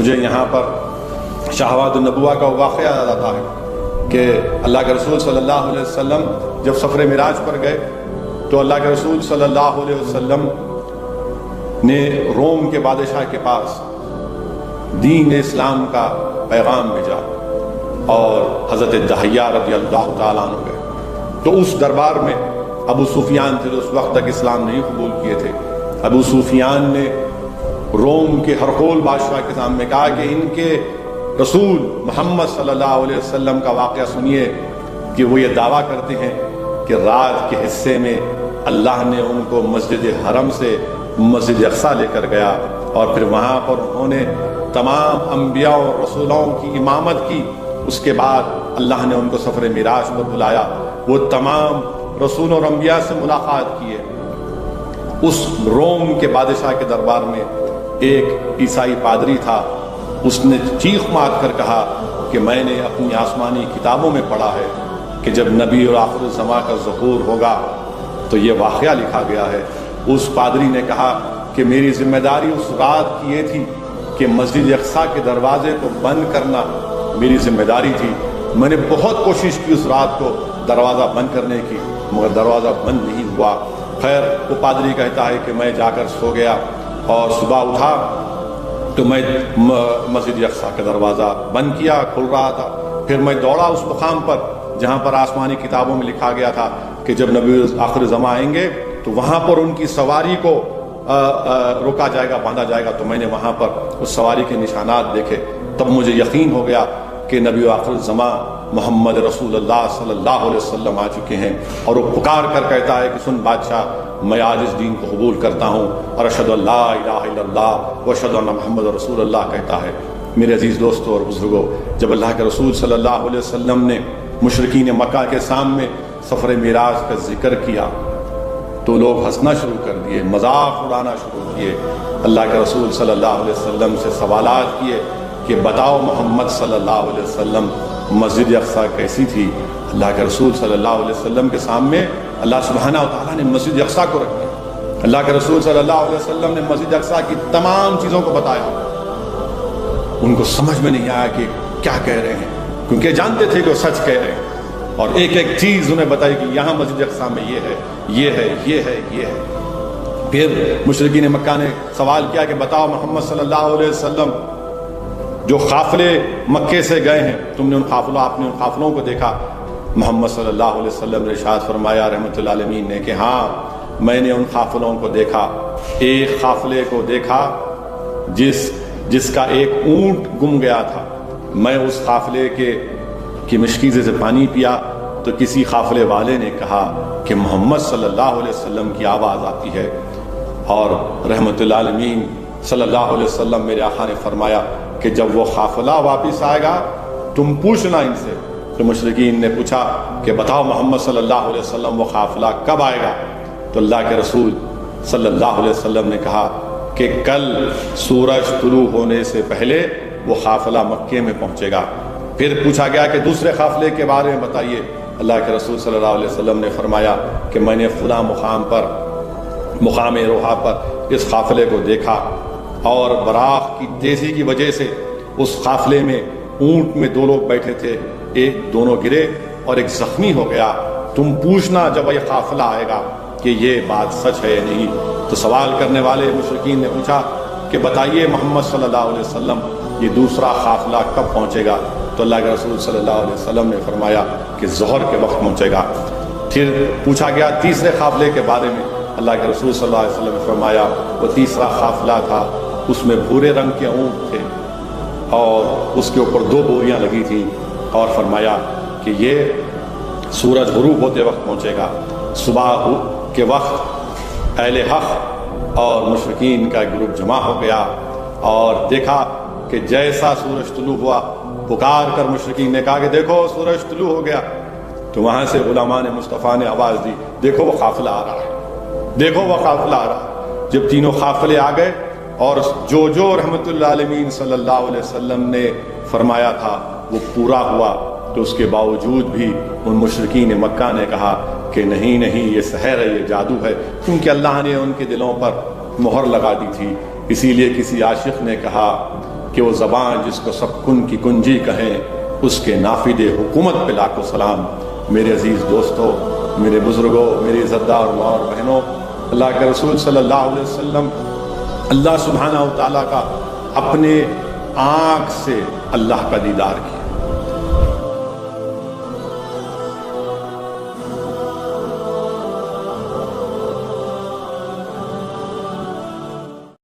مجھے یہاں پر شہوات النبوہ کا واقعہ یاد آتا ہے کہ اللہ کے رسول صلی اللہ علیہ وسلم جب سفر معراج پر گئے تو اللہ کے رسول صلی اللہ علیہ وسلم نے روم کے بادشاہ کے پاس دین اسلام کا پیغام بھیجا اور حضرت دحیہ رضی اللہ تعالیٰ عنہ گئے تو اس دربار میں ابو سفیان تھے جو اس وقت تک اسلام نہیں قبول کیے تھے. ابو سفیان نے روم کے ہرقول بادشاہ کے سامنے کہا کہ ان کے رسول محمد صلی اللہ علیہ وسلم کا واقعہ سنیے کہ وہ یہ دعویٰ کرتے ہیں کہ رات کے حصے میں اللہ نے ان کو مسجد حرم سے مسجد اقصیٰ لے کر گیا اور پھر وہاں پر انہوں نے تمام انبیاء اور رسولوں کی امامت کی. اس کے بعد اللہ نے ان کو سفر معراج پر بلایا. وہ تمام رسول اور انبیاء سے ملاقات کیے. اس روم کے بادشاہ کے دربار میں ایک عیسائی پادری تھا. اس نے چیخ مار کر کہا کہ میں نے اپنی آسمانی کتابوں میں پڑھا ہے کہ جب نبی اور آخر الزماں کا ظہور ہوگا تو یہ واقعہ لکھا گیا ہے. اس پادری نے کہا کہ میری ذمہ داری اس رات کی یہ تھی کہ مسجد اقصیٰ کے دروازے کو بند کرنا میری ذمہ داری تھی. میں نے بہت کوشش کی اس رات کو دروازہ بند کرنے کی مگر دروازہ بند نہیں ہوا. خیر وہ پادری کہتا ہے کہ میں جا کر سو گیا اور صبح اٹھا تو میں مسجد اقصیٰ کا دروازہ بند کیا, کھل رہا تھا. پھر میں دوڑا اس مقام پر جہاں پر آسمانی کتابوں میں لکھا گیا تھا کہ جب نبی آخر زماں آئیں گے تو وہاں پر ان کی سواری کو روکا جائے گا, باندھا جائے گا. تو میں نے وہاں پر اس سواری کے نشانات دیکھے. تب مجھے یقین ہو گیا کہ نبی آخر الزماں محمد رسول اللہ صلی اللہ علیہ وسلم آ چکے ہیں. اور وہ پکار کر کہتا ہے کہ سن بادشاہ, میں آج اس دین کو قبول کرتا ہوں اور اشہد ان لا الہ الا اللہ و اشہد ان محمد رسول اللہ کہتا ہے. میرے عزیز دوستوں اور بزرگوں, جب اللہ کے رسول صلی اللہ علیہ وسلم نے مشرکین مکہ کے سامنے سفر معراج کا ذکر کیا تو لوگ ہنسنا شروع کر دیے, مذاق اڑانا شروع کیے. اللہ کے رسول صلی اللہ علیہ وسلم سے سوالات کیے کہ بتاؤ محمد صلی اللہ علیہ وسلم مسجد اقصیٰ کیسی تھی. اللہ کے رسول صلی اللہ علیہ وسلم کے سامنے اللہ سبحانہ و تعالیٰ نے مسجد اقصیٰ کو رکھ دیا. اللہ کے رسول صلی اللہ علیہ وسلم نے مسجد اقصیٰ کی تمام چیزوں کو بتایا. ان کو سمجھ میں نہیں آیا کہ کیا کہہ رہے ہیں, کیونکہ جانتے تھے کہ وہ سچ کہہ رہے ہیں. اور ایک ایک چیز انہیں بتائی کہ یہاں مسجد اقصیٰ میں یہ ہے, یہ ہے, یہ ہے, یہ ہے. پھر مشرکین مکہ نے سوال کیا کہ بتاؤ محمد صلی اللہ علیہ وسلم جو قافلے مکے سے گئے ہیں تم نے آپ نے ان قافلوں کو دیکھا. محمد صلی اللہ علیہ وسلم نے ارشاد فرمایا رحمۃ اللہ علیہ نے کہ ہاں میں نے ان قافلوں کو دیکھا. ایک قافلے کو دیکھا جس کا ایک اونٹ گم گیا تھا. میں اس قافلے کی مشکیزے سے پانی پیا تو کسی قافلے والے نے کہا کہ محمد صلی اللہ علیہ وسلم کی آواز آتی ہے. اور رحمۃ اللہ علیہ صلی اللہ علیہ وسلم میرے آقا نے فرمایا کہ جب وہ قافلہ واپس آئے گا تم پوچھنا ان سے. تو مشرکین نے پوچھا کہ بتاؤ محمد صلی اللہ علیہ وسلم وہ قافلہ کب آئے گا. تو اللہ کے رسول صلی اللہ علیہ وسلم نے کہا کہ کل سورج طلوع ہونے سے پہلے وہ قافلہ مکے میں پہنچے گا. پھر پوچھا گیا کہ دوسرے قافلے کے بارے میں بتائیے. اللہ کے رسول صلی اللہ علیہ وسلم نے فرمایا کہ میں نے فلاں مقام روحا پر اس قافلے کو دیکھا اور براق کی تیزی کی وجہ سے اس قافلے میں اونٹ میں 2 لوگ بیٹھے تھے, دونوں گرے اور ایک زخمی ہو گیا. تم پوچھنا جب یہ قافلہ آئے گا کہ یہ بات سچ ہے یا نہیں. تو سوال کرنے والے مشرکین نے پوچھا کہ بتائیے محمد صلی اللہ علیہ وسلم یہ دوسرا قافلہ کب پہنچے گا. تو اللہ کے رسول صلی اللہ علیہ وسلم نے فرمایا کہ ظہر کے وقت پہنچے گا. پھر پوچھا گیا تیسرے قافلے کے بارے میں. اللہ کے رسول صلی اللہ علیہ وسلم نے فرمایا وہ تیسرا قافلہ تھا, اس میں بھورے رنگ کے اونٹ تھے اور اس کے اوپر 2 بوریاں لگی تھیں. اور فرمایا کہ یہ سورج غروب ہوتے وقت پہنچے گا. صبح کے وقت اہل حق اور مشرکین کا گروپ جمع ہو گیا اور دیکھا کہ جیسا سورج طلوع ہوا پکار کر مشرکین نے کہا کہ دیکھو سورج طلوع ہو گیا. تو وہاں سے علماء مصطفیٰ نے آواز دی دیکھو وہ قافلہ آ رہا ہے, دیکھو وہ قافلہ آ رہا ہے. جب تینوں قافلے آ گئے اور جو رحمت اللہ علیہ صلی اللہ علیہ وسلم نے فرمایا تھا وہ پورا ہوا, تو اس کے باوجود بھی ان مشرکین مکہ نے کہا کہ نہیں یہ سحر ہے, یہ جادو ہے, کیونکہ اللہ نے ان کے دلوں پر مہر لگا دی تھی. اسی لیے کسی عاشق نے کہا کہ وہ زبان جس کو سب کن کی کنجی کہیں اس کے نافذ حکومت پہ لاکھوں سلام۔ میرے عزیز دوستو، میرے بزرگوں، میری عزتدار ماں اور بہنوں، اللہ کے رسول صلی اللہ علیہ وسلم اللہ سبحانہ و تعالیٰ کا اپنے آنکھ سے اللہ کا دیدار کیا۔